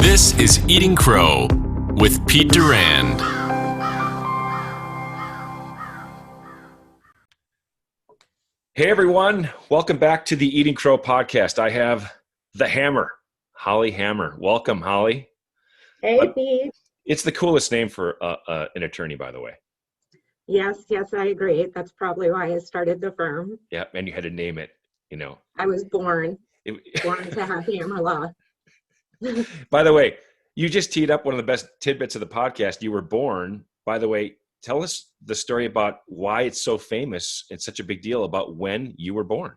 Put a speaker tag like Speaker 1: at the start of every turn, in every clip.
Speaker 1: This is Eating Crow with Pete Durand. Hey everyone, welcome back to the Eating Crow podcast. I have the Hammer, Holly Hammer. Welcome, Holly.
Speaker 2: Hey, Pete.
Speaker 1: It's the coolest name for an attorney, by the way.
Speaker 2: Yes, I agree. That's probably why I started the firm.
Speaker 1: Yeah, and you had to name it, you know.
Speaker 2: I was born to have Hammer Law.
Speaker 1: By the way, you just teed up one of the best tidbits of the podcast. You were born, by the way. Tell us the story about why it's so famous. It's such a big deal about when you were born.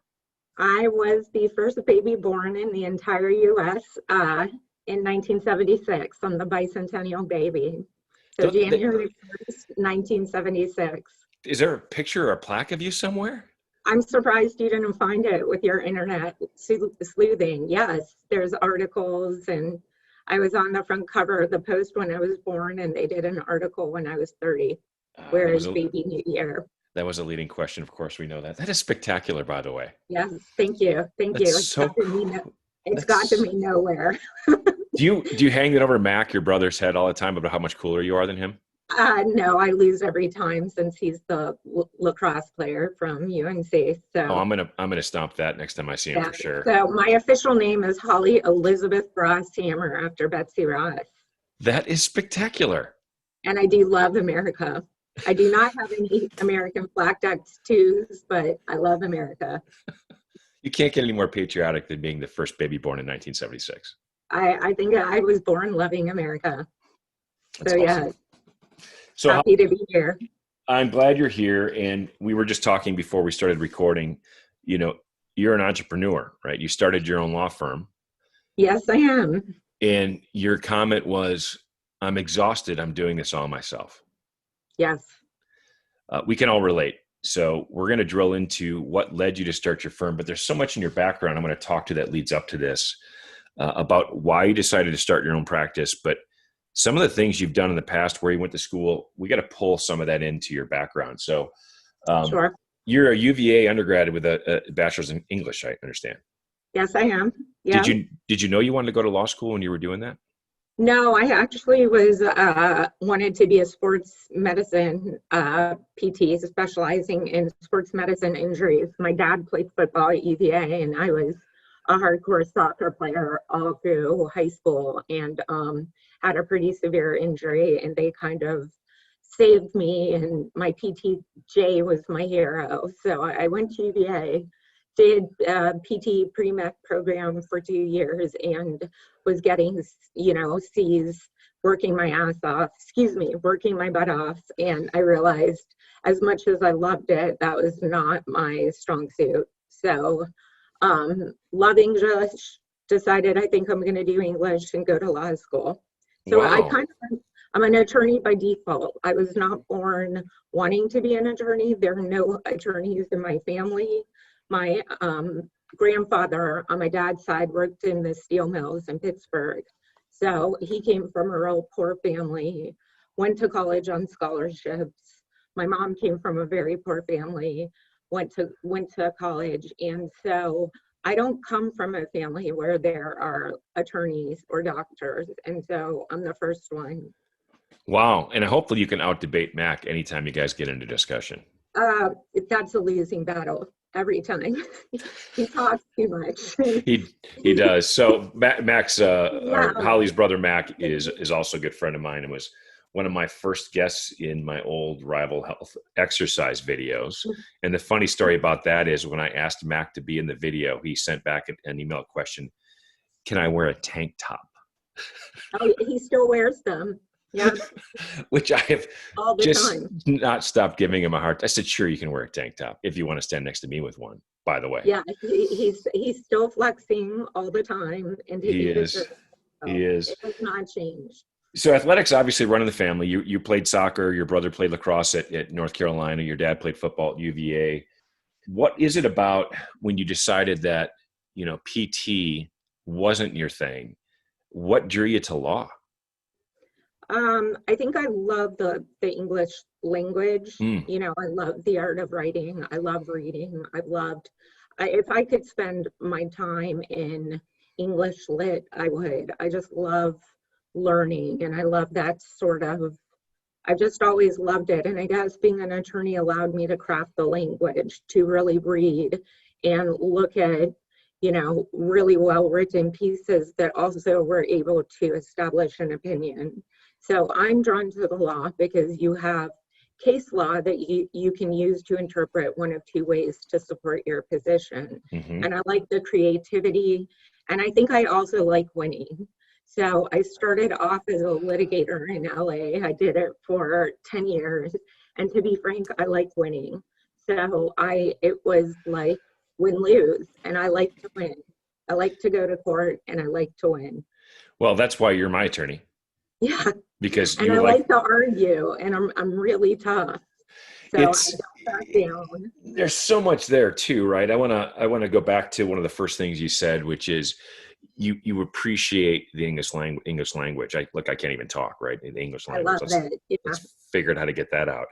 Speaker 2: I was the first baby born in the entire U.S. In 1976. I'm the bicentennial baby. So January 1st, 1976.
Speaker 1: Is there a picture or a plaque of you somewhere?
Speaker 2: I'm surprised you didn't find it with your internet sleuthing. Yes, there's articles, and I was on the front cover of the Post when I was born, and they did an article when I was 30. Where is baby New Year?
Speaker 1: That was a leading question. Of course, we know that. That is spectacular, by the way.
Speaker 2: Yes, thank you. It's got to me nowhere.
Speaker 1: Do you hang it over Mac, your brother's head, all the time about how much cooler you are than him?
Speaker 2: No, I lose every time since he's the lacrosse player from UNC. So
Speaker 1: I'm gonna stomp that next time I see him for sure.
Speaker 2: So my official name is Holly Elizabeth Ross Hammer, after Betsy Ross.
Speaker 1: That is spectacular.
Speaker 2: And I do love America. I do not have any American flag tattoos, but I love America.
Speaker 1: You can't get any more patriotic than being the first baby born in 1976.
Speaker 2: I think I was born loving America.
Speaker 1: That's
Speaker 2: so
Speaker 1: awesome.
Speaker 2: Yeah.
Speaker 1: So
Speaker 2: happy to be here.
Speaker 1: I'm glad you're here. And we were just talking before we started recording, you know, you're an entrepreneur, right? You started your own law firm.
Speaker 2: Yes, I am.
Speaker 1: And your comment was, I'm exhausted. I'm doing this all myself.
Speaker 2: Yes.
Speaker 1: We can all relate. So we're going to drill into what led you to start your firm, but there's so much in your background I'm going to talk to that leads up to this, about why you decided to start your own practice. But some of the things you've done in the past, where you went to school, we got to pull some of that into your background. So
Speaker 2: sure.
Speaker 1: You're a UVA undergrad with a bachelor's in English, I understand.
Speaker 2: Yes, I am. Yeah.
Speaker 1: Did you know you wanted to go to law school when you were doing that?
Speaker 2: No, I actually wanted to be a sports medicine PT, specializing in sports medicine injuries. My dad played football at UVA, and I was a hardcore soccer player all through high school, and had a pretty severe injury, and they kind of saved me, and my PTJ was my hero. So I went to UVA, did PT pre-med program for 2 years, and was getting, C's, working my butt off. And I realized, as much as I loved it, that was not my strong suit. So love English, decided I think I'm going to do English and go to law school. So wow. I'm an attorney by default. I was not born wanting to be an attorney. There are no attorneys in my family. My grandfather on my dad's side worked in the steel mills in Pittsburgh. So he came from a real poor family, went to college on scholarships. My mom came from a very poor family, went to college. And so I don't come from a family where there are attorneys or doctors. And so I'm the first one.
Speaker 1: Wow. And hopefully you can out-debate Mac anytime you guys get into discussion.
Speaker 2: That's a losing battle every time. He talks too much.
Speaker 1: He does. So Max, Holly's brother Mac is also a good friend of mine and was one of my first guests in my old Rival Health exercise videos. And the funny story about that is when I asked Mac to be in the video, he sent back an email question, "Can I wear a tank top?"
Speaker 2: Oh, he still wears them. Yeah.
Speaker 1: Which I have just not stopped giving him a hard time. I said, sure, you can wear a tank top if you want to stand next to me with one, by the way.
Speaker 2: Yeah, he's still flexing all the time. And he is. It has not changed.
Speaker 1: So athletics obviously run in the family. You played soccer. Your brother played lacrosse at North Carolina. Your dad played football at UVA. What is it about when you decided that, PT wasn't your thing? What drew you to law?
Speaker 2: I think I love the English language. I love the art of writing. I love reading. If I could spend my time in English lit, I would. I just love learning, and I love that sort of, I've just always loved it. And I guess being an attorney allowed me to craft the language to really read and look at, really well-written pieces that also were able to establish an opinion. So I'm drawn to the law because you have case law that you can use to interpret one of two ways to support your position.
Speaker 1: Mm-hmm.
Speaker 2: And I like the creativity. And I think I also like winning. So I started off as a litigator in LA. I did it for 10 years. And to be frank, I like winning. So it was like win-lose, and I like to win. I like to go to court, and I like to win.
Speaker 1: Well, that's why you're my attorney.
Speaker 2: Yeah.
Speaker 1: Because
Speaker 2: and I like to argue, and I'm really tough. So I don't back down.
Speaker 1: There's so much there too, right? I want to go back to one of the first things you said, which is you appreciate the English language. I can't even talk, right? In the English language.
Speaker 2: I love it. Yeah.
Speaker 1: Let's figure out how to get that out.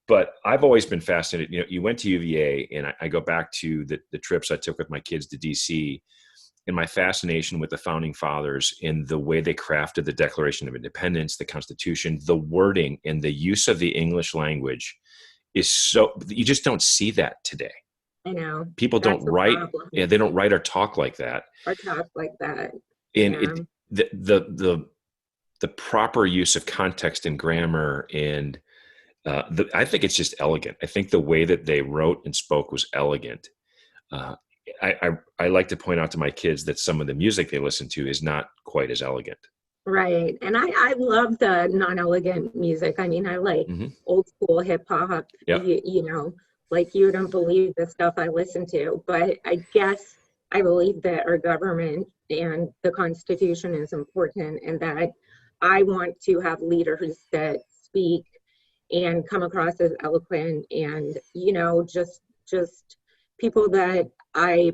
Speaker 1: But I've always been fascinated. You went to UVA, and I go back to the trips I took with my kids to DC, and my fascination with the founding fathers and the way they crafted the Declaration of Independence, the Constitution, the wording and the use of the English language is so, you just don't see that today.
Speaker 2: I know.
Speaker 1: People don't write. Yeah, they don't write or talk like that.
Speaker 2: Or talk like that.
Speaker 1: And the proper use of context and grammar, and I think it's just elegant. I think the way that they wrote and spoke was elegant. I like to point out to my kids that some of the music they listen to is not quite as elegant.
Speaker 2: Right. And I love the non-elegant music. I mean, I like old school hip hop,
Speaker 1: Yep.
Speaker 2: Like you don't believe the stuff I listen to, but I guess I believe that our government and the Constitution is important, and that I want to have leaders that speak and come across as eloquent, and, just people that I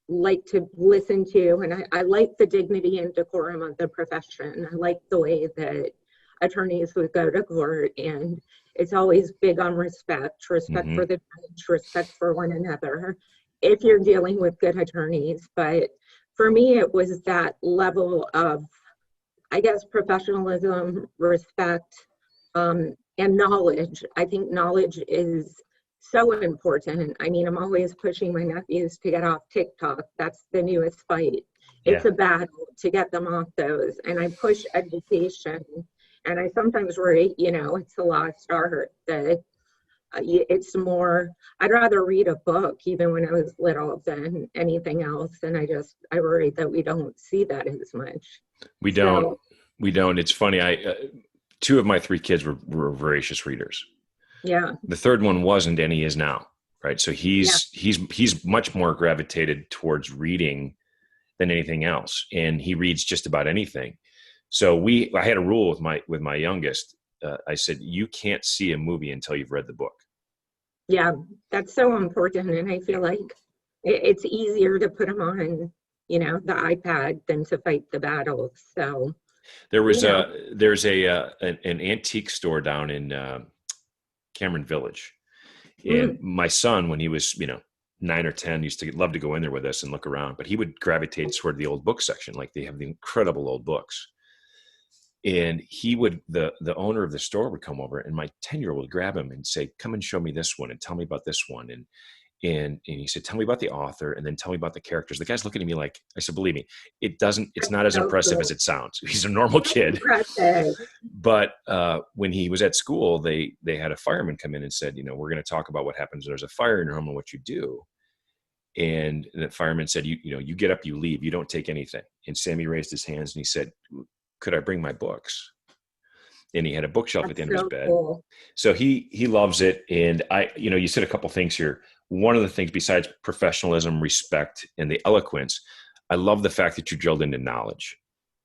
Speaker 2: like to listen to. And I like the dignity and decorum of the profession. I like the way that attorneys would go to court, and it's always big on respect for the judge, respect for one another, if you're dealing with good attorneys. But for me, it was that level of, I guess, professionalism, respect, and knowledge. I think knowledge is so important. I mean, I'm always pushing my nephews to get off TikTok. That's the newest fight. It's a battle to get them off those. And I push education. And I sometimes worry, it's a lost art, that it's more, I'd rather read a book even when I was little than anything else. And I worry that we don't see that as much.
Speaker 1: We don't. It's funny. Two of my three kids were voracious readers.
Speaker 2: Yeah.
Speaker 1: The third one wasn't, and he is now, right? So he's much more gravitated towards reading than anything else, and he reads just about anything. So I had a rule with my youngest. I said, you can't see a movie until you've read the book. Yeah,
Speaker 2: that's so important, and I feel like it's easier to put them on, the iPad than to fight the battles. So
Speaker 1: there's an antique store down in Cameron Village, and my son, when he was 9 or 10, used to love to go in there with us and look around, but he would gravitate toward the old book section. Like, they have the incredible old books, and the owner of the store would come over, and my 10-year-old would grab him and say, come and show me this one and tell me about this one. And he said, tell me about the author, and then tell me about the characters. The guy's looking at me like, I said, believe me, it's not as impressive as it sounds. He's a normal kid. But when he was at school, they had a fireman come in and said, we're going to talk about what happens when there's a fire in your home and what you do. And the fireman said, you get up, you leave, you don't take anything. And Sammy raised his hands and he said, could I bring my books? And he had a bookshelf at the end of his bed. Cool. So he loves it. And you said a couple things here. One of the things, besides professionalism, respect, and the eloquence, I love the fact that you drilled into knowledge,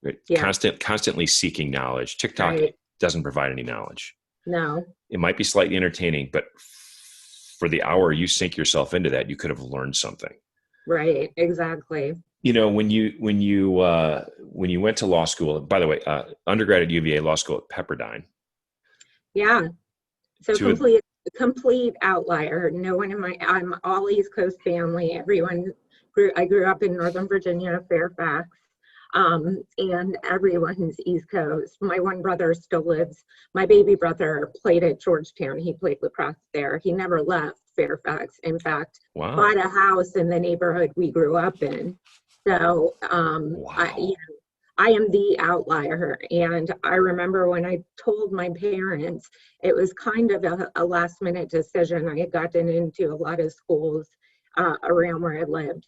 Speaker 1: right? Yeah. Constantly seeking knowledge. TikTok doesn't provide any knowledge. No. It might be slightly entertaining, but for the hour you sink yourself into that, you could have learned something. Right. Exactly. When you went to law school, by the way, undergrad at UVA, law school at Pepperdine. Yeah. So complete outlier. No one I'm all East Coast family. Everyone
Speaker 2: I grew up in Northern Virginia, Fairfax, and everyone's East Coast. My one brother still lives. My baby brother played at Georgetown. He played lacrosse there. He never left Fairfax. In fact,
Speaker 1: Wow.
Speaker 2: bought a house in the neighborhood we grew up in. So
Speaker 1: Wow.
Speaker 2: I am the outlier. And I remember when I told my parents, it was kind of a last minute decision. I had gotten into a lot of schools around where I lived,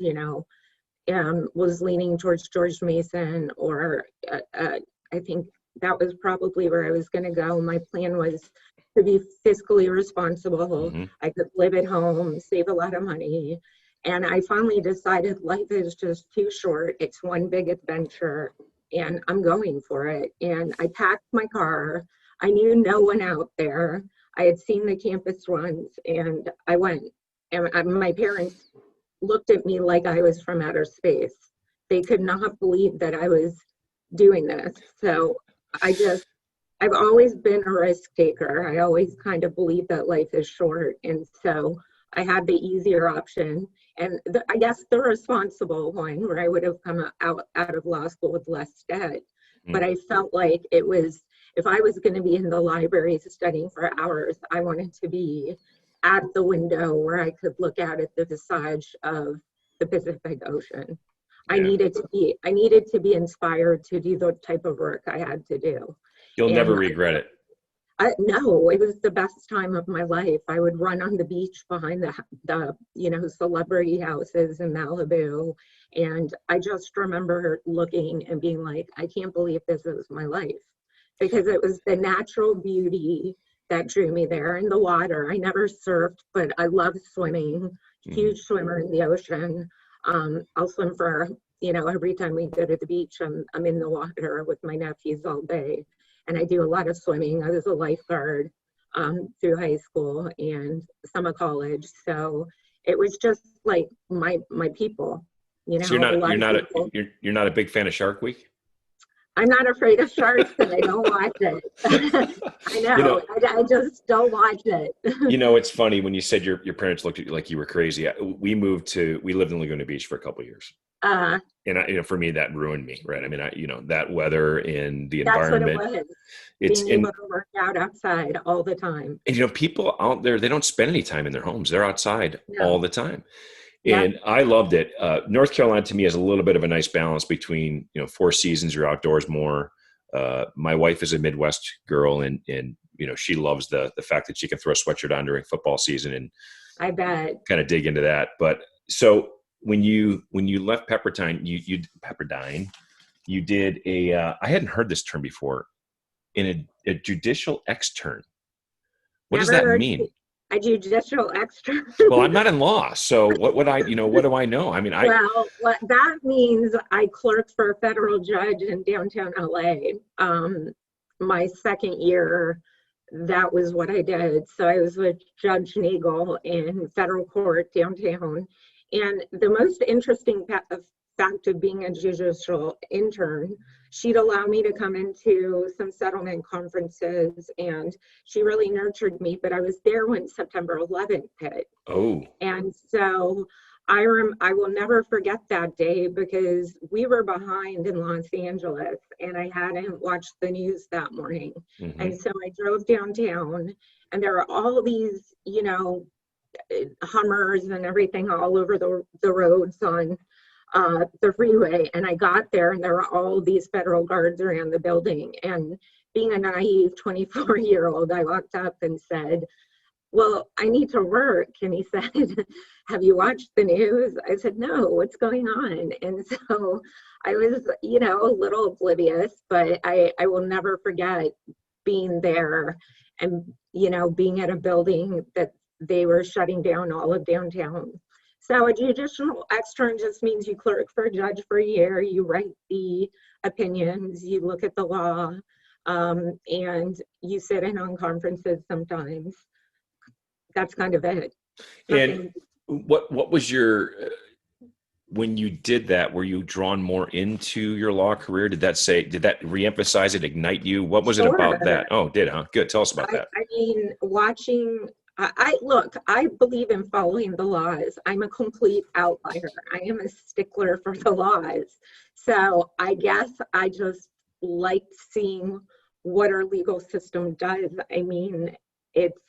Speaker 2: was leaning towards George Mason, or I think that was probably where I was going to go. My plan was to be fiscally responsible.
Speaker 1: Mm-hmm.
Speaker 2: I could live at home, save a lot of money. And I finally decided life is just too short. It's one big adventure, and I'm going for it. And I packed my car. I knew no one out there. I had seen the campus runs, and I went. And my parents looked at me like I was from outer space. They could not believe that I was doing this. So I've always been a risk taker. I always kind of believe that life is short. And so I had the easier option. And I guess the responsible one, where I would have come out of law school with less debt.
Speaker 1: Mm-hmm.
Speaker 2: But I felt like it was, if I was going to be in the library studying for hours, I wanted to be at the window where I could look out at the visage of the Pacific Ocean. Yeah. I needed to be inspired to do the type of work I had to do.
Speaker 1: You'll never regret it.
Speaker 2: No, it was the best time of my life. I would run on the beach behind the celebrity houses in Malibu. And I just remember looking and being like, I can't believe this is my life. Because it was the natural beauty that drew me there, in the water. I never surfed, but I love swimming. Huge swimmer in the ocean. I'll swim for, every time we go to the beach, I'm in the water with my nephews all day. And I do a lot of swimming. I was a lifeguard through high school and some of college. So it was just like my people,
Speaker 1: So you're not a big fan of Shark Week?
Speaker 2: I'm not afraid of sharks, and I don't watch it. I know. I just don't watch it.
Speaker 1: It's funny when you said your parents looked at you like you were crazy. We lived in Laguna Beach for a couple of years. And for me, that ruined me, right? I mean, that weather and the environment.
Speaker 2: That's what it was. Being able to work out outside all the time.
Speaker 1: And, people out there, they don't spend any time in their homes. They're outside all the time. And I loved it. North Carolina to me is a little bit of a nice balance between, 4 seasons, you're outdoors more. My wife is a Midwest girl, and she loves the fact that she can throw a sweatshirt on during football season, and
Speaker 2: I bet
Speaker 1: kind of dig into that. But so when you left Pepperdine, you did I hadn't heard this term before, in a judicial extern. What does that mean?
Speaker 2: A judicial extern.
Speaker 1: Well, I'm not in law, so what do I know? I mean,
Speaker 2: what that means, I clerked for a federal judge in downtown LA. My second year, that was what I did. So I was with Judge Nagel in federal court downtown. And the most interesting fact of being a judicial intern, she'd allow me to come into some settlement conferences, and she really nurtured me. But I was there when September 11th hit.
Speaker 1: Oh.
Speaker 2: And so I will never forget that day, because we were behind in Los Angeles, and I hadn't watched the news that morning. Mm-hmm. And so I drove downtown, and there are all these, Hummers and everything all over the roads on the freeway. And I got there, and there were all these federal guards around the building. And being a naive 24-year-old, I walked up and said, well, I need to work. And he said, have you watched the news? I said, no, what's going on? And so I was, a little oblivious, but I will never forget being there and, being at a building that they were shutting down all of downtown. So a judicial extern just means you clerk for a judge for a year, you write the opinions, you look at the law, and you sit in on conferences sometimes. That's kind of it.
Speaker 1: And what was your, when you did that, were you drawn more into your law career? Did that reemphasize it, ignite you? What was it about that? Oh, did, huh? Good. Tell us about that.
Speaker 2: I mean, watching Look, I believe in following the laws. I'm a complete outlier. I am a stickler for the laws. So I guess I just liked seeing what our legal system does. I mean, it's,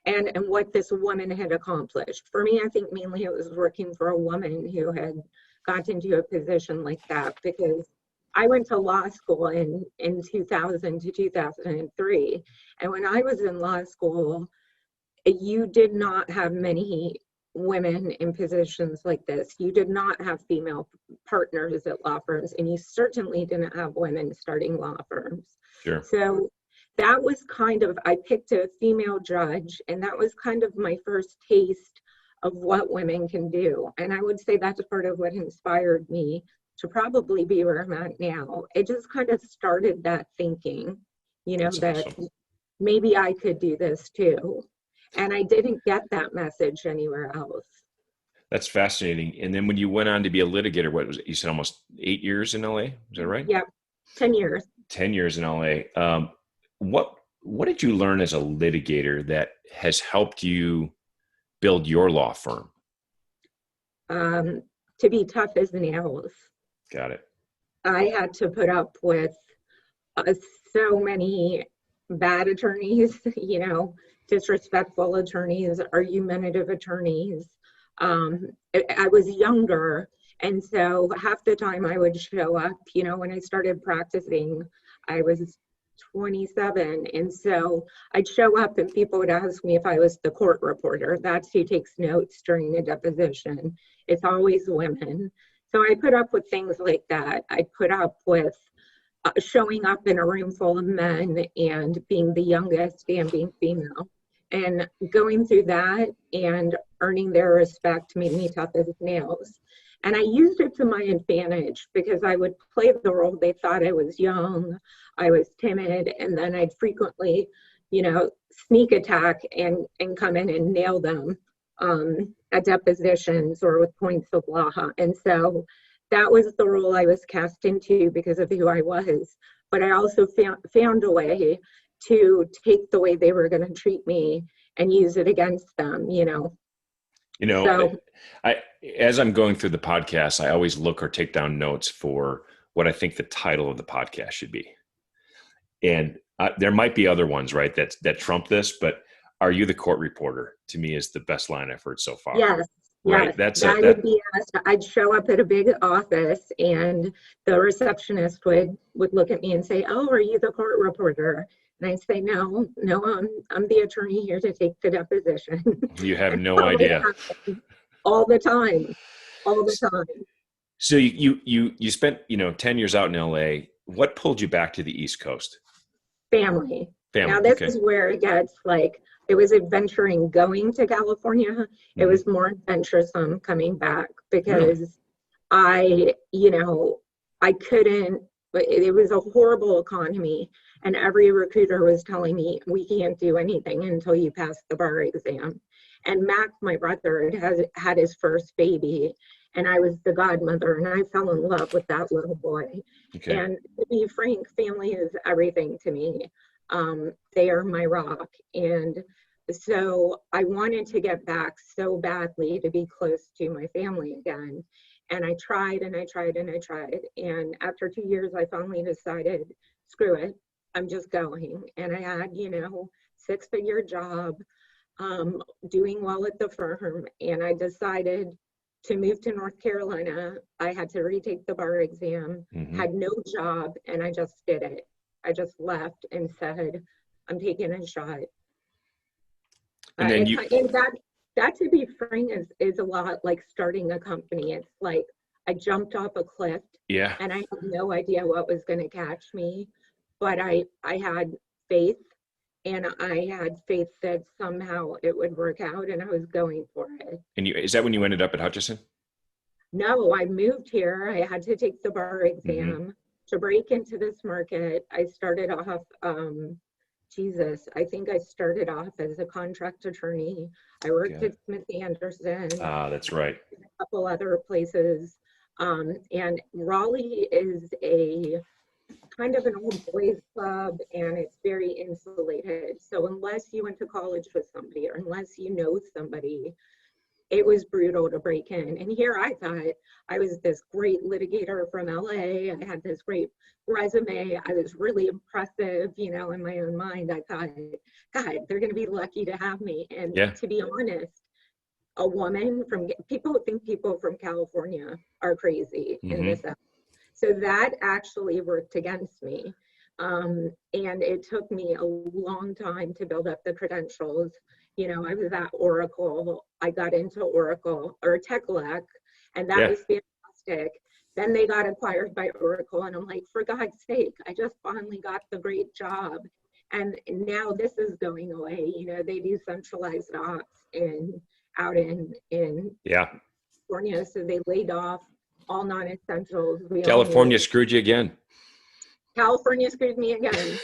Speaker 2: and what this woman had accomplished. For me, I think mainly it was working for a woman who had got into a position like that, because I went to law school in 2000 to 2003. And when I was in law school, you did not have many women in positions like this. You did not have female partners at law firms, and you certainly didn't have women starting law firms.
Speaker 1: Sure.
Speaker 2: So that was kind of, I picked a female judge, and that was kind of my first taste of what women can do. And I would say that's part of what inspired me to probably be where I'm at now. It just kind of started that thinking,
Speaker 1: That's
Speaker 2: that
Speaker 1: awesome.
Speaker 2: maybe I could do this too. And I didn't get that message anywhere else.
Speaker 1: That's fascinating. And then when you went on to be a litigator, what was it? You said almost 8 years in LA. Is that right?
Speaker 2: Yeah, 10 years.
Speaker 1: 10 years in LA. What did you learn as a litigator that has helped you build your law firm?
Speaker 2: To be tough as nails.
Speaker 1: Got it.
Speaker 2: I had to put up with so many bad attorneys, disrespectful attorneys, argumentative attorneys. I was younger, and so half the time I would show up, when I started practicing, I was 27, and so I'd show up and people would ask me if I was the court reporter. That's who takes notes during a deposition. It's always women. So I put up with things like that. I put up with showing up in a room full of men and being the youngest and being female. And going through that and earning their respect made me tough as nails. And I used it to my advantage, because I would play the role. They thought I was young, I was timid, and then I'd frequently, sneak attack and come in and nail them at depositions or with points of law. And so that was the role I was cast into because of who I was. But I also found a way to take the way they were going to treat me and use it against them, So,
Speaker 1: as I'm going through the podcast, I always look or take down notes for what I think the title of the podcast should be. And there might be other ones, right, that trump this, but "Are you the court reporter?" to me is the best line I've heard so far.
Speaker 2: Yes.
Speaker 1: Right.
Speaker 2: Yes, would be asked. I'd show up at a big office and the receptionist would look at me and say, "Oh, are you the court reporter?" And I'd say, no, I'm the attorney here to take the deposition.
Speaker 1: You have no idea.
Speaker 2: All the time.
Speaker 1: So you spent 10 years out in LA. What pulled you back to the East Coast?
Speaker 2: Family. Now this is where it gets like, it was adventuring going to California. Mm-hmm. It was more adventuresome coming back because I couldn't, it was a horrible economy. And every recruiter was telling me, we can't do anything until you pass the bar exam. And Mac, my brother, had his first baby, and I was the godmother, and I fell in love with that little boy. Okay. And to be frank, family is everything to me. They are my rock. And so I wanted to get back so badly to be close to my family again. And I tried and I tried and I tried. And after 2 years, I finally decided, screw it, I'm just going. And I had, 6-figure job, doing well at the firm. And I decided to move to North Carolina. I had to retake the bar exam, had no job, and I just did it. I just left and said, I'm taking a shot. And then that to be frank is a lot like starting a company. It's like I jumped off a cliff and I had no idea what was going to catch me, but I had faith, and I had faith that somehow it would work out, and I was going for it.
Speaker 1: And is that when you ended up at Hutchison?
Speaker 2: No, I moved here. I had to take the bar exam to break into this market. I started off, I think I started off as a contract attorney. I worked at Smith Anderson.
Speaker 1: That's right.
Speaker 2: A couple other places. And Raleigh is a kind of an old boys club, and it's very insulated. So unless you went to college with somebody or unless you know somebody, it was brutal to break in. And here I thought I was this great litigator from LA. I had this great resume. I was really impressive, you know, in my own mind. I thought, God, they're going to be lucky to have me. And
Speaker 1: Yeah.
Speaker 2: to be honest, a woman people think people from California are crazy in this. So that actually worked against me. And it took me a long time to build up the credentials. You know, I was at Oracle. I got into Oracle or Tech-Elec, and that was fantastic. Then they got acquired by Oracle, and I'm like, for God's sake, I just finally got the great job. And now this is going away. You know, they do centralized ops out in California, so they laid off all non-essentials.
Speaker 1: California screwed you again.
Speaker 2: California screwed me again.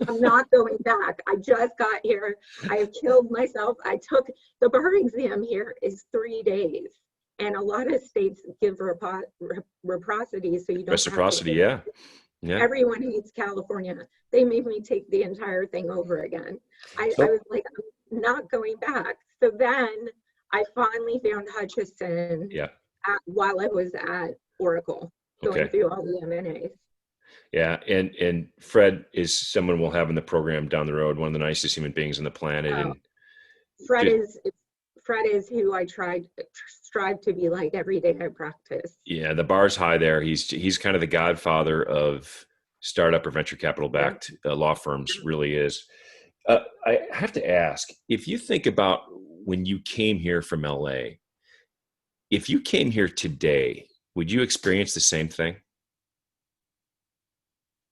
Speaker 2: I'm not going back. I just got here. I have killed myself. I took the bar exam here is 3 days. And a lot of states give reciprocity, so you don't
Speaker 1: reciprocity,
Speaker 2: have to yeah. Everyone hates California. They made me take the entire thing over again. I was like, I'm not going back. So then I finally found Hutchinson while I was at Oracle, going through all the M&As.
Speaker 1: Yeah, and Fred is someone we'll have in the program down the road, one of the nicest human beings on the planet. And
Speaker 2: Fred is who I strive to be like every day I practice.
Speaker 1: Yeah, the bar's high there. He's kind of the godfather of startup or venture capital backed law firms, really is. I have to ask, if you think about when you came here from LA, if you came here today, would you experience the same thing?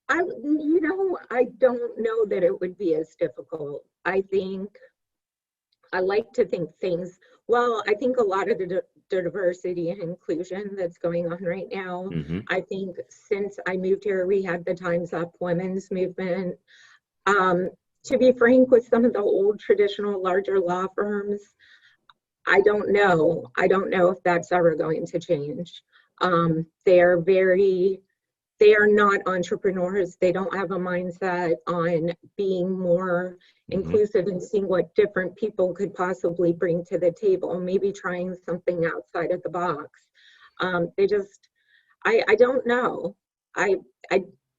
Speaker 2: I don't know that it would be as difficult. I like to think I think a lot of the diversity and inclusion that's going on right now, I think since I moved here, we had the Time's Up women's movement. To be frank, with some of the old traditional larger law firms, I don't know if that's ever going to change. They are not entrepreneurs. They don't have a mindset on being more inclusive and seeing what different people could possibly bring to the table, maybe trying something outside of the box. I don't know. I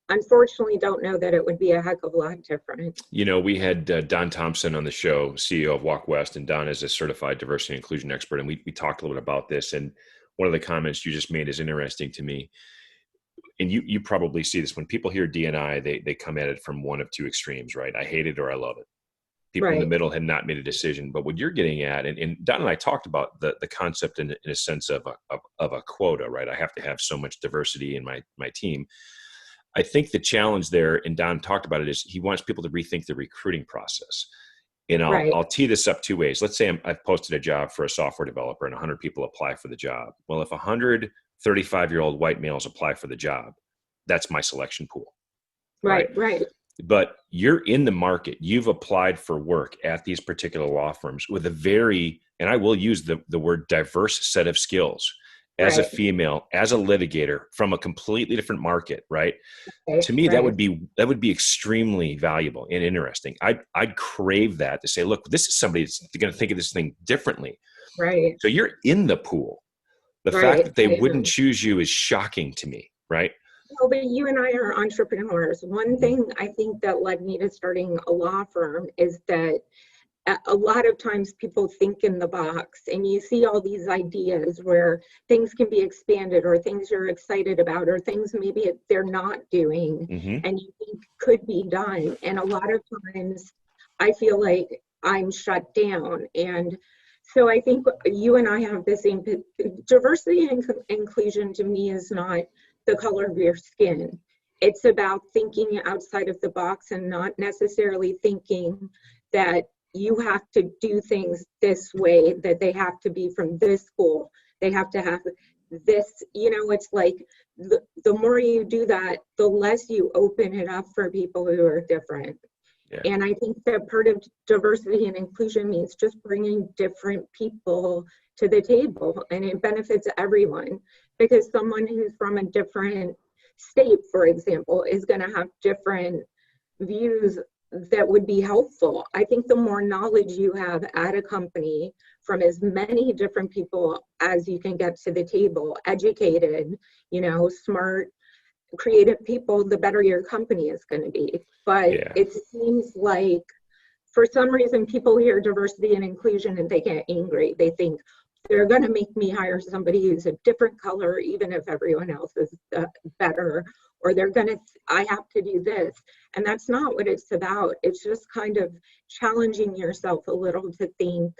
Speaker 2: unfortunately don't know that it would be a heck of a lot different.
Speaker 1: You know, we had Don Thompson on the show, CEO of Walk West, and Don is a certified diversity and inclusion expert. And we talked a little bit about this. And one of the comments you just made is interesting to me. And you probably see this when people hear D&I, they come at it from one of two extremes, right? I hate it or I love it. People in the middle have not made a decision. But what you're getting at, and Don and I talked about the concept in a sense of a quota, right? I have to have so much diversity in my team. I think the challenge there, and Don talked about it, is he wants people to rethink the recruiting process. And I'll tee this up two ways. Let's say I've posted a job for a software developer and 100 people apply for the job. Well, if 100 35-year-old white males apply for the job, that's my selection pool.
Speaker 2: Right.
Speaker 1: But you're in the market. You've applied for work at these particular law firms with a very, and I will use the word diverse set of skills as a female, as a litigator from a completely different market, right? To me, that would be extremely valuable and interesting. I'd crave that to say, look, this is somebody that's going to think of this thing differently.
Speaker 2: Right.
Speaker 1: So you're in the pool. The fact that they wouldn't choose you is shocking to me, right?
Speaker 2: No, but you and I are entrepreneurs. One thing I think that led me to starting a law firm is that a lot of times people think in the box, and you see all these ideas where things can be expanded or things you're excited about or things maybe they're not doing and you think could be done. And a lot of times I feel like I'm shut down. And so I think you and I have the same, diversity and inclusion to me is not the color of your skin. It's about thinking outside of the box and not necessarily thinking that you have to do things this way, that they have to be from this school. They have to have this, it's like the more you do that, the less you open it up for people who are different. Yeah. And I think that part of diversity and inclusion means just bringing different people to the table, and it benefits everyone, because someone who's from a different state, for example, is going to have different views that would be helpful. I think the more knowledge you have at a company from as many different people as you can get to the table, educated, smart, creative people, the better your company is going to be. But it seems like for some reason people hear diversity and inclusion and they get angry. They think they're going to make me hire somebody who's a different color, even if everyone else is better, or I have to do this. And that's not what it's about. It's just kind of challenging yourself a little to think,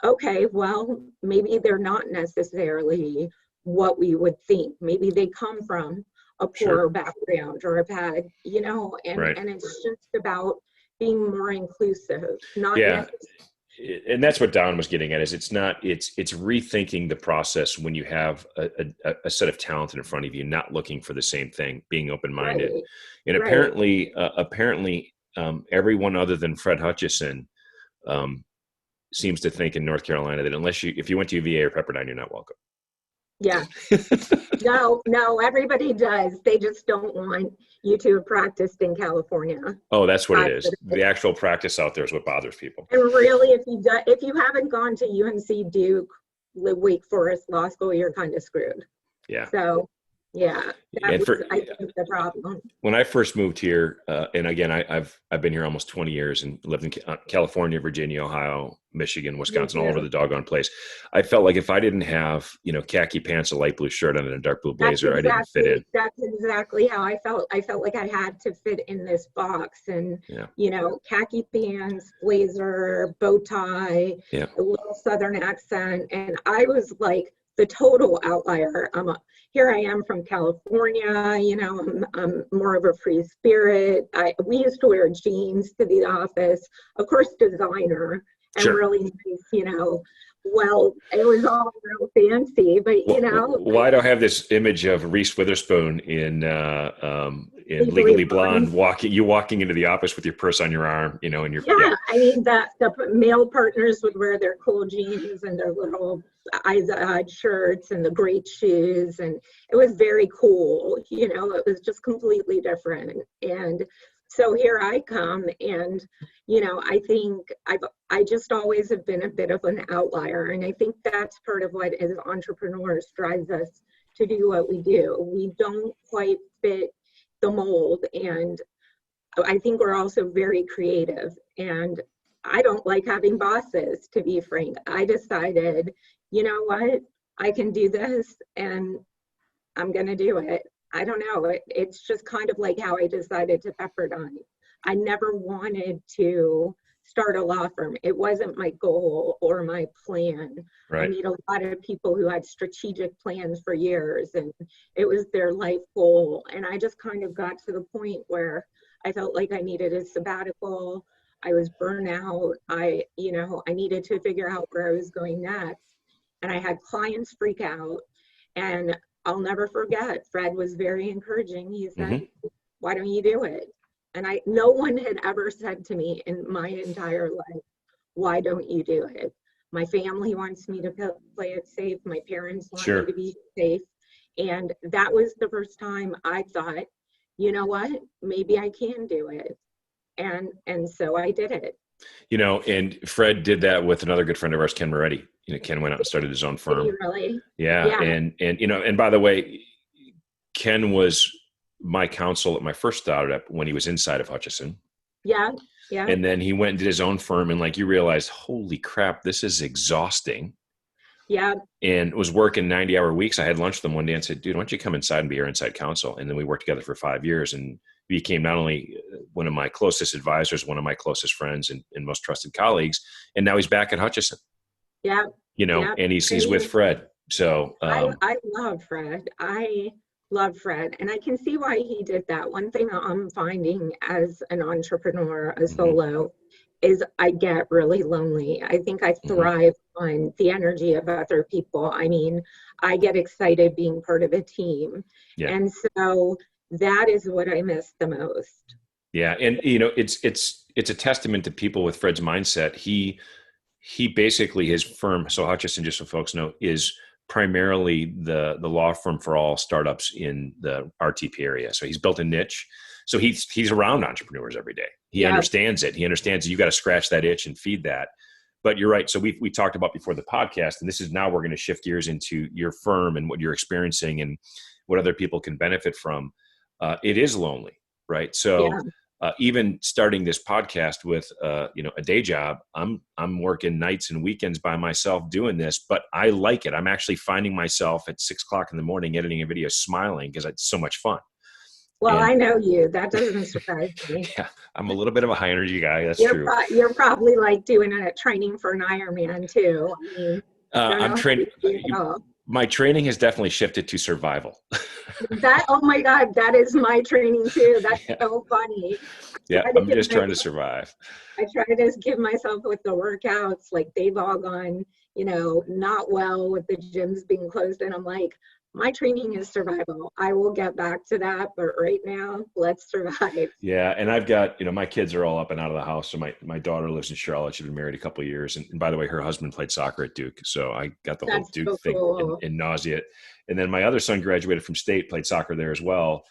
Speaker 2: okay, well, maybe they're not necessarily what we would think. Maybe they come from a poorer background or have had, and it's just about being more inclusive, not
Speaker 1: and that's what Don was getting at, is it's rethinking the process when you have a set of talent in front of you, not looking for the same thing, being open-minded. Right. And apparently everyone other than Fred Hutchison seems to think in North Carolina that if you went to UVA or Pepperdine, you're not welcome.
Speaker 2: Yeah. No, everybody does. They just don't want you to have practiced in California.
Speaker 1: Oh, that's what it is. The actual practice out there is what bothers people.
Speaker 2: And really, if you haven't gone to UNC, Duke, Wake Forest Law School, you're kind of screwed.
Speaker 1: Yeah.
Speaker 2: So, yeah, I think the problem.
Speaker 1: When I first moved here, and again, I've been here almost 20 years and lived in California, Virginia, Ohio, Michigan, Wisconsin, all over the doggone place. I felt like if I didn't have, khaki pants, a light blue shirt, and a dark blue blazer, I didn't fit in.
Speaker 2: That's exactly how I felt. I felt like I had to fit in this box, and khaki pants, blazer, bow tie, a little Southern accent, and I was like the total outlier. Here I am from California, I'm more of a free spirit. We used to wear jeans to the office, of course, designer and really nice, well, it was all real fancy, but
Speaker 1: Well, I don't have this image of Reese Witherspoon in Legally Blonde walking into the office with your purse on your arm, and your
Speaker 2: I mean the male partners would wear their cool jeans and their little eyes shirts and the great shoes, and it was very cool. It was just completely different. And so here I come, and I think I just always have been a bit of an outlier, and I think that's part of what as entrepreneurs drives us to do what we do. We don't quite fit the mold, and I think we're also very creative, and I don't like having bosses, to be frank. I decided, you know what, I can do this and I'm going to do it. I don't know. It's just kind of like how I decided to Pepperdine. I never wanted to start a law firm. It wasn't my goal or my plan. Right. I meet a lot of people who had strategic plans for years, and it was their life goal. And I just kind of got to the point where I felt like I needed a sabbatical. I was burnt out. I needed to figure out where I was going next. And I had clients freak out. And I'll never forget, Fred was very encouraging. He said, why don't you do it? And no one had ever said to me in my entire life, why don't you do it? My family wants me to play it safe. My parents want me to be safe. And that was the first time I thought, you know what, maybe I can do it. And so I did it.
Speaker 1: And Fred did that with another good friend of ours, Ken Moretti. Ken went out and started his own firm.
Speaker 2: Did he really?
Speaker 1: Yeah. And by the way, Ken was my counsel at my first startup when he was inside of Hutchison.
Speaker 2: Yeah. Yeah.
Speaker 1: And then he went and did his own firm, and you realize, holy crap, this is exhausting.
Speaker 2: Yeah.
Speaker 1: And was working 90-hour weeks. I had lunch with him one day and said, dude, why don't you come inside and be our inside counsel? And then we worked together for 5 years and became not only one of my closest advisors, one of my closest friends and most trusted colleagues. And now he's back at Hutchison.
Speaker 2: Yeah.
Speaker 1: And he's with Fred. So
Speaker 2: I love Fred. I love Fred. And I can see why he did that. One thing I'm finding as an entrepreneur, a solo, is I get really lonely. I think I thrive on the energy of other people. I mean, I get excited being part of a team. Yeah. And so that is what I miss the most.
Speaker 1: Yeah. And, it's a testament to people with Fred's mindset. He basically, his firm, so Hutchison, just so folks know, is primarily the law firm for all startups in the RTP area. So he's built a niche. So he's around entrepreneurs every day. He understands it. He understands you got to scratch that itch and feed that. But you're right. So we talked about before the podcast, and this is now we're going to shift gears into your firm and what you're experiencing and what other people can benefit from. It is lonely, right? So even starting this podcast with a day job, I'm working nights and weekends by myself doing this, but I like it. I'm actually finding myself at 6 o'clock in the morning editing a video, smiling because it's so much fun.
Speaker 2: Well, I know you. That doesn't surprise me.
Speaker 1: Yeah, I'm a little bit of a high energy guy. That's
Speaker 2: you're
Speaker 1: true.
Speaker 2: You're probably like doing a training for an Ironman too.
Speaker 1: I'm training. My training has definitely shifted to survival.
Speaker 2: Oh my God, that is my training too. That's so funny.
Speaker 1: Yeah, I'm just trying to survive.
Speaker 2: I try to give myself with the workouts, like they've all gone, not well with the gyms being closed. And I'm like, my training is survival. I will get back to that, but right now, let's survive.
Speaker 1: Yeah, and I've got, my kids are all up and out of the house. So my daughter lives in Charlotte. She's been married a couple of years. And by the way, her husband played soccer at Duke. So I got the whole Duke thing in nausea. And then my other son graduated from State, played soccer there as well.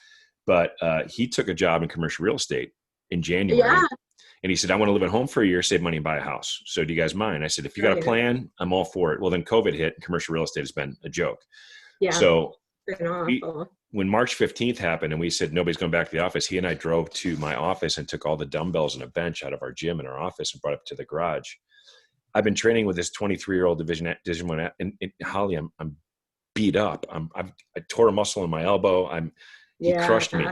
Speaker 1: But he took a job in commercial real estate in January. Yeah. And he said, I want to live at home for a year, save money, and buy a house. So do you guys mind? I said, if you got a plan, I'm all for it. Well, then COVID hit and commercial real estate has been a joke. Yeah. So when March 15th happened and we said nobody's going back to the office, he and I drove to my office and took all the dumbbells and a bench out of our gym in our office and brought it to the garage. I've been training with this 23-year-old Division I, and Holly, I'm beat up. I tore a muscle in my elbow. He crushed me.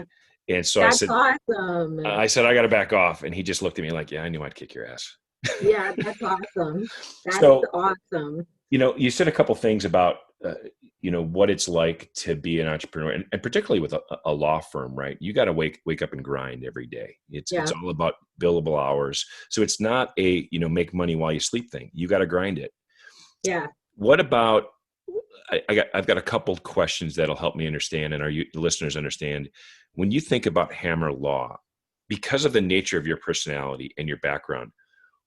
Speaker 1: And so
Speaker 2: that's awesome.
Speaker 1: I said, I got to back off. And he just looked at me like, yeah, I knew I'd kick your ass.
Speaker 2: Yeah, that's awesome. That's awesome.
Speaker 1: You said a couple things about, what it's like to be an entrepreneur and particularly with a law firm, right? You got to wake up and grind every day. It's all about billable hours. So it's not a, make money while you sleep thing. You got to grind it.
Speaker 2: Yeah.
Speaker 1: What about, I've got a couple questions that'll help me understand and our listeners understand. When you think about Hammer Law, because of the nature of your personality and your background,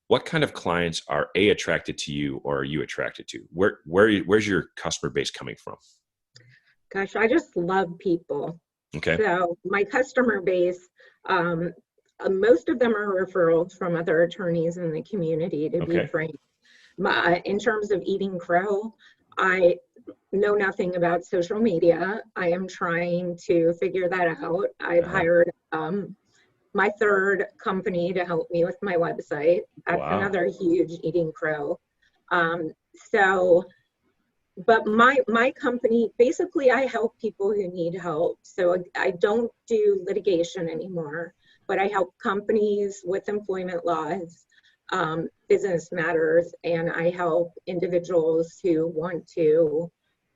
Speaker 1: what kind of clients are attracted to you or are you attracted to? Where's your customer base coming from?
Speaker 2: Gosh, I just love people.
Speaker 1: Okay.
Speaker 2: So my customer base, most of them are referrals from other attorneys in the community, to be frank. In terms of eating crow, I know nothing about social media. I am trying to figure that out. I've hired my third company to help me with my website. That's another huge eating crow. But my company, basically I help people who need help. So I don't do litigation anymore, but I help companies with employment laws, business matters, and I help individuals who want to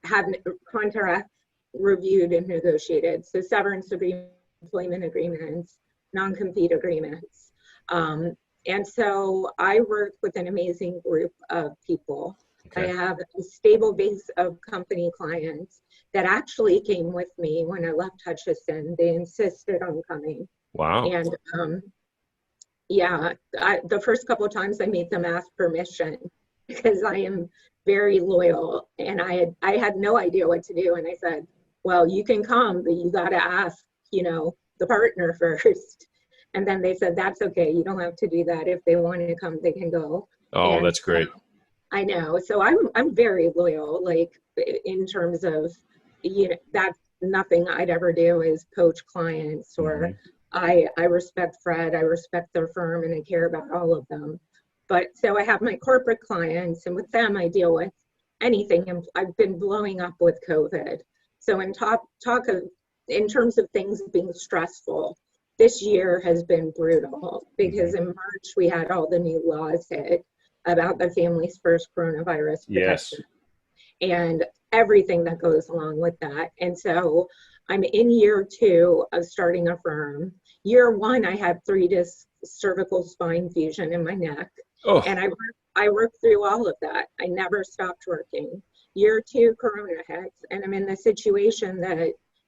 Speaker 2: have contracts reviewed and negotiated. So severance agreements, employment agreements, non-compete agreements. And so I work with an amazing group of people. Okay. I have a stable base of company clients that actually came with me when I left Hutchison. They insisted on coming.
Speaker 1: Wow.
Speaker 2: And the first couple of times I made them ask permission because I am very loyal and I had no idea what to do. And I said, well, you can come, but you got to ask, the partner first. And then they said, that's okay. You don't have to do that. If they want to come, they can go.
Speaker 1: Oh, and that's great.
Speaker 2: I know. So I'm very loyal, like in terms of, that's nothing I'd ever do is poach clients or I respect Fred, I respect their firm and I care about all of them. But so I have my corporate clients and with them I deal with anything. And I've been blowing up with COVID. So in terms of things being stressful, this year has been brutal because in March we had all the new laws hit about the Families First coronavirus protection and everything that goes along with that. And so I'm in year 2 of starting a firm. Year 1, I had 3-disc cervical spine fusion in my neck. Oh. And I worked through all of that. I never stopped working. Year 2, corona hits, and I'm in the situation that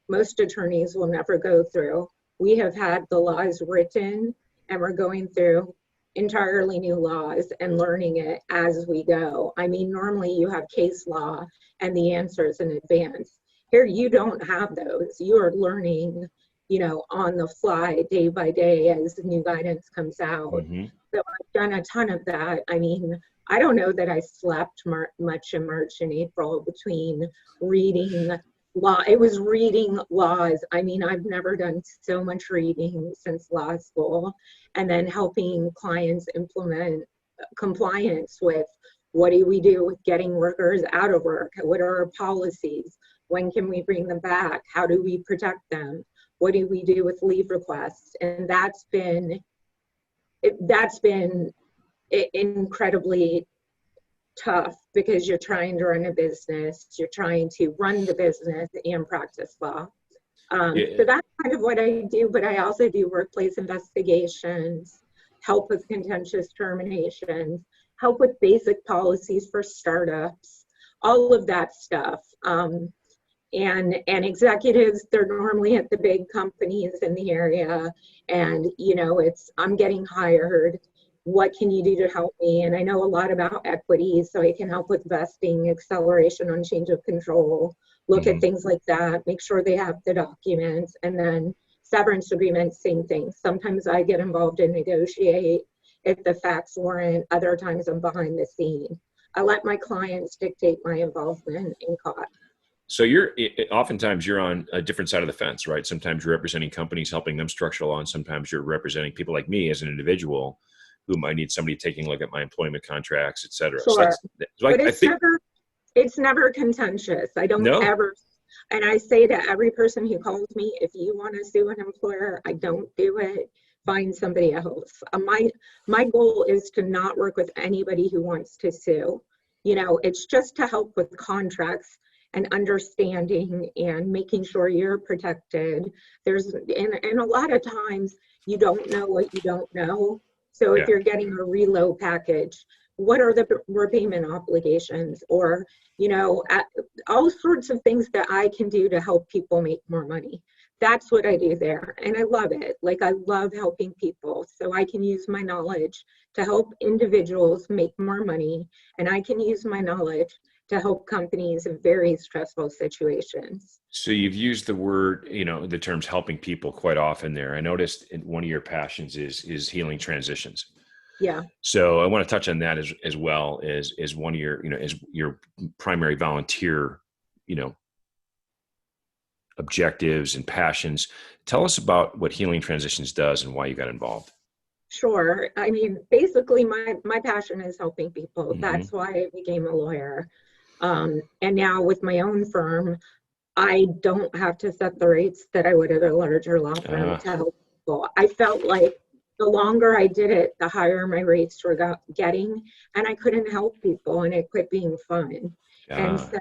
Speaker 2: most attorneys will never go through. We have had the laws written and we're going through entirely new laws and learning it as we go. I mean, normally you have case law and the answers in advance. Here, you don't have those. You are learning, on the fly, day by day, as new guidance comes out.
Speaker 1: Mm-hmm.
Speaker 2: So I've done a ton of that. I mean, I don't know that I slept much in March and April between reading law. It was reading laws. I mean, I've never done so much reading since law school, and then helping clients implement compliance with what do we do with getting workers out of work? What are our policies? When can we bring them back? How do we protect them? What do we do with leave requests? And that's been incredibly tough, because you're trying to run a business, you're trying to run the business and practice law. So that's kind of what I do, but I also do workplace investigations, help with contentious terminations, help with basic policies for startups, all of that stuff. And executives, they're normally at the big companies in the area, and I'm getting hired. What can you do to help me? And I know a lot about equities, so I can help with vesting, acceleration on change of control, look at things like that, make sure they have the documents, and then severance agreements, same thing. Sometimes I get involved and negotiate if the facts warrant. Other times I'm behind the scene. I let my clients dictate my involvement in court.
Speaker 1: So oftentimes you're on a different side of the fence, right? Sometimes you're representing companies, helping them structure law, and sometimes you're representing people like me as an individual who might need somebody taking a look at my employment contracts, et cetera.
Speaker 2: Sure.
Speaker 1: So
Speaker 2: but it's never contentious. I don't ever, and I say to every person who calls me, if you want to sue an employer, I don't do it. Find somebody else. My goal is to not work with anybody who wants to sue. It's just to help with contracts and understanding and making sure you're protected. And a lot of times you don't know what you don't know. So if you're getting a reload package, what are the repayment obligations? Or, all sorts of things that I can do to help people make more money. That's what I do there. And I love it. Like, I love helping people. So I can use my knowledge to help individuals make more money. And I can use my knowledge to help companies in very stressful situations.
Speaker 1: So you've used the word, the terms helping people quite often there. I noticed one of your passions is healing transitions.
Speaker 2: Yeah.
Speaker 1: So I want to touch on that as well as one of your, as your primary volunteer, objectives and passions. Tell us about what Healing Transitions does and why you got involved.
Speaker 2: Sure. I mean, basically my passion is helping people. That's why I became a lawyer. And now with my own firm, I don't have to set the rates that I would at a larger law firm to help people. I felt like the longer I did it, the higher my rates were getting, and I couldn't help people, and it quit being fun. And so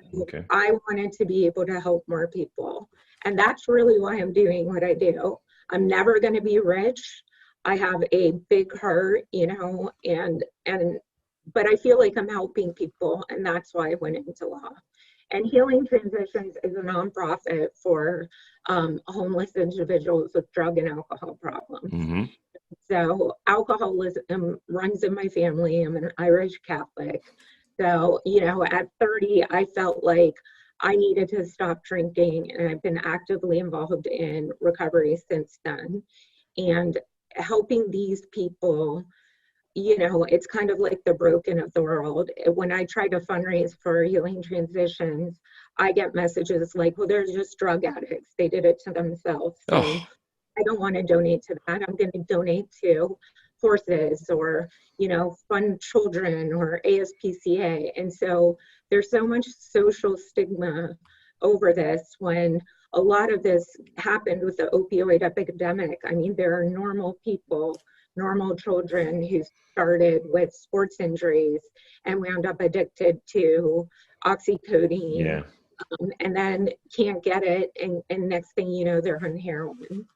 Speaker 2: I wanted to be able to help more people. And that's really why I'm doing what I do. I'm never going to be rich. I have a big heart, but I feel like I'm helping people, and that's why I went into law. And Healing Transitions is a nonprofit for homeless individuals with drug and alcohol problems. So alcoholism runs in my family. I'm an Irish Catholic. So, at 30, I felt like I needed to stop drinking, and I've been actively involved in recovery since then. And helping these people, it's kind of like the broken of the world. When I try to fundraise for Healing Transitions, I get messages like, well, they're just drug addicts. They did it to themselves. So I don't want to donate to that. I'm going to donate to horses or, fund children or ASPCA. And so there's so much social stigma over this when a lot of this happened with the opioid epidemic. I mean, there are normal people, normal children who started with sports injuries and wound up addicted to oxycodone, and then can't get it, and next thing you know, they're on heroin.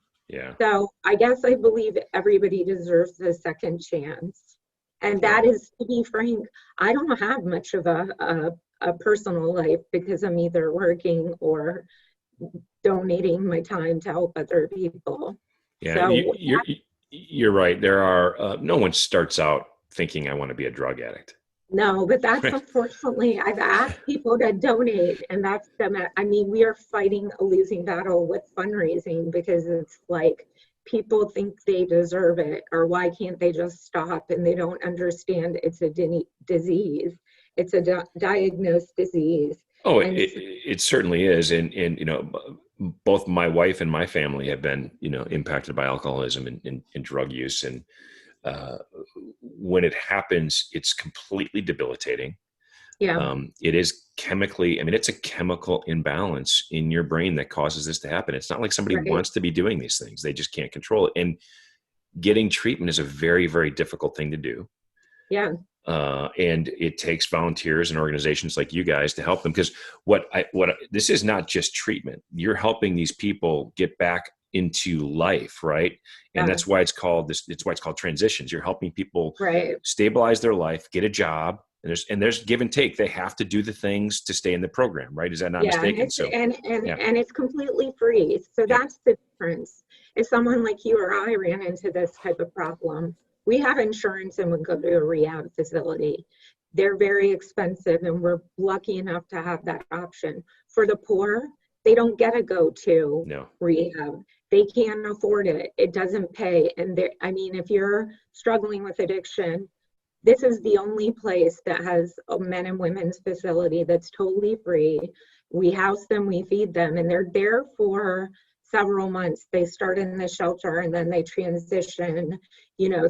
Speaker 2: So I guess I believe everybody deserves a second chance. And that is, to be frank, I don't have much of a personal life because I'm either working or donating my time to help other people.
Speaker 1: Yeah, so You're right. There are, no one starts out thinking I want to be a drug addict.
Speaker 2: No, but that's
Speaker 1: Right.
Speaker 2: unfortunately, I've asked people to donate, and that's I mean, we are fighting a losing battle with fundraising because it's like people think they deserve it, or why can't they just stop? And they don't understand it's a disease. It's a diagnosed disease.
Speaker 1: Oh,
Speaker 2: And
Speaker 1: it certainly is. And, both my wife and my family have been, impacted by alcoholism and drug use. And uh, when it happens, it's completely debilitating.
Speaker 2: yeah,
Speaker 1: It is chemically, I mean, it's a chemical imbalance in your brain that causes this to happen. It's not like somebody
Speaker 2: right.
Speaker 1: wants to be doing these things. They just can't control it. And getting treatment is a very, very difficult thing to do.
Speaker 2: Yeah,
Speaker 1: And it takes volunteers and organizations like you guys to help them. Because this is not just treatment. You're helping these people get back into life, right? And
Speaker 2: yeah,
Speaker 1: that's why it's called this. It's why it's called transitions. You're helping people
Speaker 2: right.
Speaker 1: stabilize their life, get a job, and there's give and take. They have to do the things to stay in the program, right? Is that not
Speaker 2: Yeah,
Speaker 1: mistaken? So, yeah,
Speaker 2: and it's completely free. So
Speaker 1: yeah,
Speaker 2: that's the difference. If someone like you or I ran into this type of problem, we have insurance and would go to a rehab facility. They're very expensive, and we're lucky enough to have that option. For the poor, they don't get to go to
Speaker 1: no,
Speaker 2: rehab. They can't afford it. It doesn't pay. And I mean, if you're struggling with addiction, this is the only place that has a men and women's facility that's totally free. We house them, we feed them, and they're there for several months. They start in the shelter and then they transition,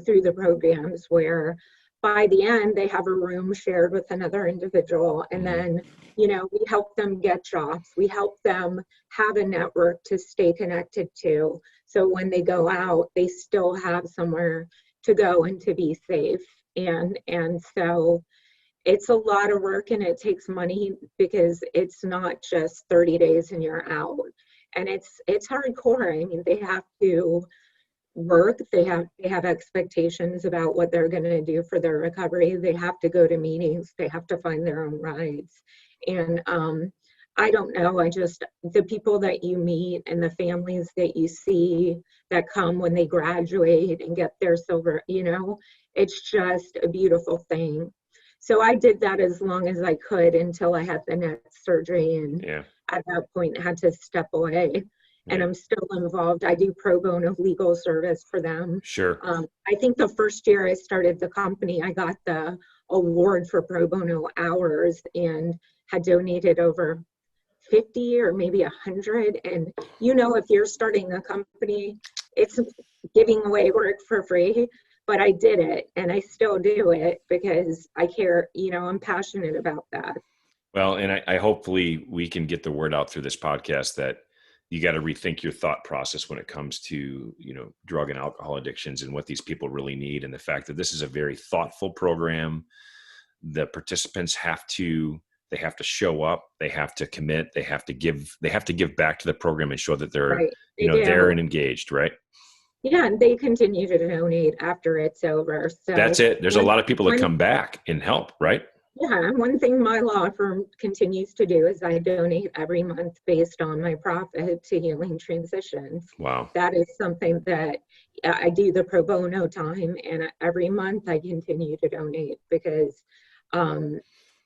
Speaker 2: through the programs where by the end they have a room shared with another individual. And
Speaker 1: mhm,
Speaker 2: then, we help them get jobs. We help them have a network to stay connected to. So when they go out, they still have somewhere to go and to be safe. And so it's a lot of work and it takes money because it's not just 30 days and you're out. And it's hardcore. I mean, they have to work, they have expectations about what they're going to do for their recovery. They have to go to meetings, they have to find their own rides. And I don't know, the people that you meet and the families that you see that come when they graduate and get their silver, it's just a beautiful thing. So I did that as long as I could until I had the neck surgery, and
Speaker 1: yeah,
Speaker 2: at that point had to step away. And
Speaker 1: yeah,
Speaker 2: I'm still involved. I do pro bono legal service for them.
Speaker 1: sure.
Speaker 2: I think the first year I started the company, I got the award for pro bono hours and had donated over 50 or maybe 100. And if you're starting a company, it's giving away work for free. But I did it and I still do it because I care, I'm passionate about that.
Speaker 1: Well, and I hopefully we can get the word out through this podcast that you got to rethink your thought process when it comes to, drug and alcohol addictions and what these people really need. And the fact that this is a very thoughtful program. The participants they have to show up, they have to commit, they have to give back to the program and show that they're,
Speaker 2: Right. They
Speaker 1: there
Speaker 2: do.
Speaker 1: and engaged, right?
Speaker 2: Yeah, and they continue to donate after it's over.
Speaker 1: That's
Speaker 2: So
Speaker 1: it. There's a
Speaker 2: one,
Speaker 1: lot of people that
Speaker 2: one
Speaker 1: come back and help, right?
Speaker 2: Yeah, one thing my law firm continues to do is I donate every month based on my profit to Healing Transitions.
Speaker 1: Wow.
Speaker 2: That is something that I do the pro bono time, and every month I continue to donate because, um,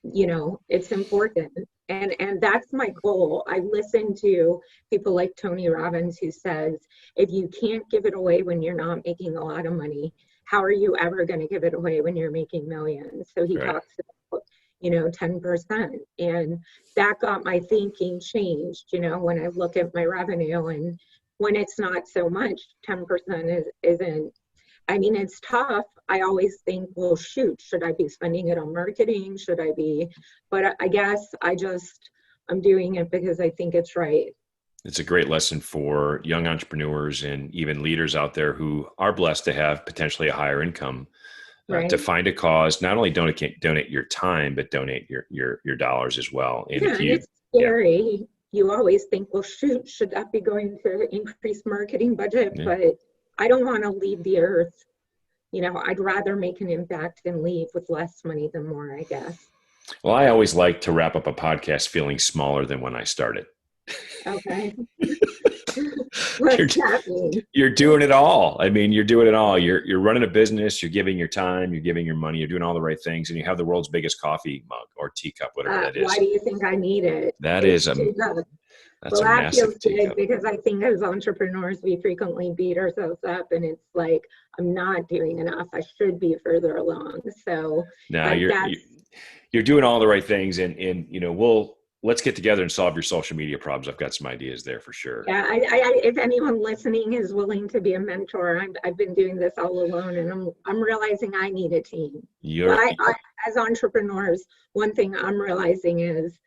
Speaker 2: it's important. And that's my goal. I listen to people like Tony Robbins who says, if you can't give it away when you're not making a lot of money, how are you ever going to give it away when you're making millions? So he
Speaker 1: Right.
Speaker 2: talks about, 10%. And that got my thinking changed, when I look at my revenue, and when it's not so much, 10% isn't, I mean, it's tough. I always think, well, shoot, should I be spending it on marketing? But I guess I'm doing it because I think it's right.
Speaker 1: It's a great lesson for young entrepreneurs and even leaders out there who are blessed to have potentially a higher income, to
Speaker 2: Right.
Speaker 1: find a cause. Not only donate your time, but donate your dollars as well. And
Speaker 2: Yeah,
Speaker 1: if
Speaker 2: and
Speaker 1: you,
Speaker 2: it's
Speaker 1: yeah,
Speaker 2: scary. You always think, well, shoot, should that be going to increase marketing budget?
Speaker 1: yeah.
Speaker 2: But I don't want to leave the earth. I'd rather make an impact and leave with less money than more, I guess.
Speaker 1: Well, I always like to wrap up a podcast feeling smaller than when I started.
Speaker 2: Okay. What's that mean?
Speaker 1: You're doing it all. I mean, you're doing it all. You're running a business. You're giving your time. You're giving your money. You're doing all the right things, and you have the world's biggest coffee mug or teacup, whatever that is.
Speaker 2: Why do you think I need it?
Speaker 1: That
Speaker 2: It's
Speaker 1: is
Speaker 2: too good.
Speaker 1: that's a
Speaker 2: That feels
Speaker 1: massive teacup.
Speaker 2: good because I think as entrepreneurs, we frequently beat ourselves up, and it's like, I'm not doing enough. I should be further along. So
Speaker 1: no, you're doing all the right things, and let's get together and solve your social media problems. I've got some ideas there for sure.
Speaker 2: Yeah, if anyone listening is willing to be a mentor, I've been doing this all alone, and I'm realizing I need a team. As entrepreneurs, one thing I'm realizing is,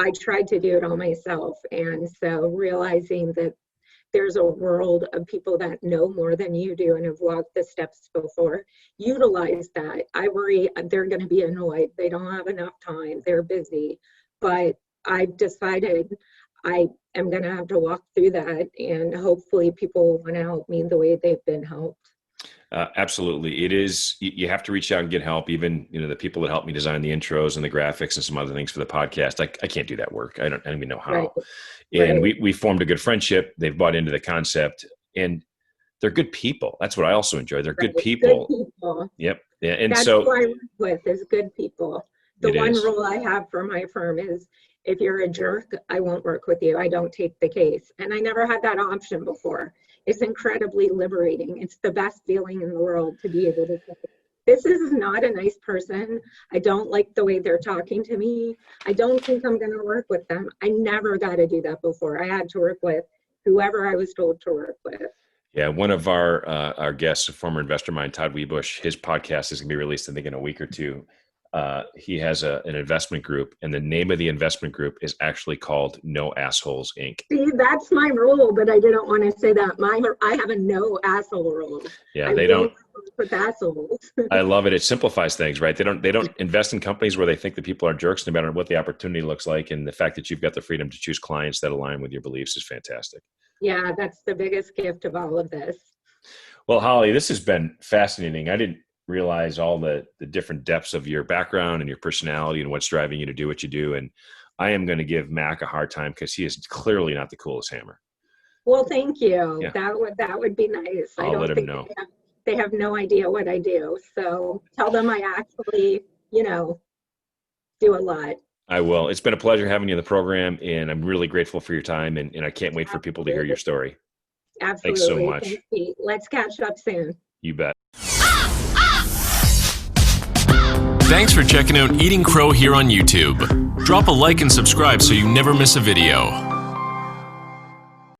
Speaker 2: I tried to do it all myself. And so realizing that there's a world of people that know more than you do and have walked the steps before, utilize that. I worry they're going to be annoyed. They don't have enough time. They're busy. But I've decided I am going to have to walk through that, and hopefully people want to help me the way they've been helped.
Speaker 1: Absolutely. It is, you have to reach out and get help. Even, the people that helped me design the intros and the graphics and some other things for the podcast, I can't do that work. I don't even know how.
Speaker 2: Right.
Speaker 1: And we formed a good friendship. They've bought into the concept, and they're good people. That's what I also enjoy. They're good people.
Speaker 2: Good people.
Speaker 1: Yep. Yeah. And
Speaker 2: that's
Speaker 1: so
Speaker 2: who I work with is good people. The one rule I have for my firm is, if you're a jerk, I won't work with you. I don't take the case. And I never had that option before. It's incredibly liberating. It's the best feeling in the world to be able to say, this is not a nice person. I don't like the way they're talking to me. I don't think I'm going to work with them. I never got to do that before. I had to work with whoever I was told to work with.
Speaker 1: Yeah, one of our guests, a former investor of mine, Todd Webush, his podcast is going to be released, I think, in a week or two. He has an investment group, and the name of the investment group is actually called No Assholes Inc.
Speaker 2: See, that's my rule, but I didn't want to say that. I have a no asshole rule.
Speaker 1: Yeah, they don't
Speaker 2: with assholes.
Speaker 1: I love it. It simplifies things, right? They don't invest in companies where they think that people are jerks, no matter what the opportunity looks like. And the fact that you've got the freedom to choose clients that align with your beliefs is fantastic.
Speaker 2: Yeah, that's the biggest gift of all of this.
Speaker 1: Well, Holly, this has been fascinating. I didn't realize all the different depths of your background and your personality and what's driving you to do what you do. And I am going to give Mac a hard time because he is clearly not the coolest hammer.
Speaker 2: Well, thank you.
Speaker 1: Yeah.
Speaker 2: That would be nice.
Speaker 1: I'll let him know.
Speaker 2: They have no idea what I do. So tell them I actually, do a lot.
Speaker 1: I will. It's been a pleasure having you in the program, and I'm really grateful for your time, and I can't wait for people to hear your story.
Speaker 2: Absolutely.
Speaker 1: Thanks so much.
Speaker 2: Thanks, Pete. Let's catch up soon.
Speaker 1: You bet.
Speaker 3: Thanks for checking out Eating Crow here on YouTube. Drop a like and subscribe so you never miss a video.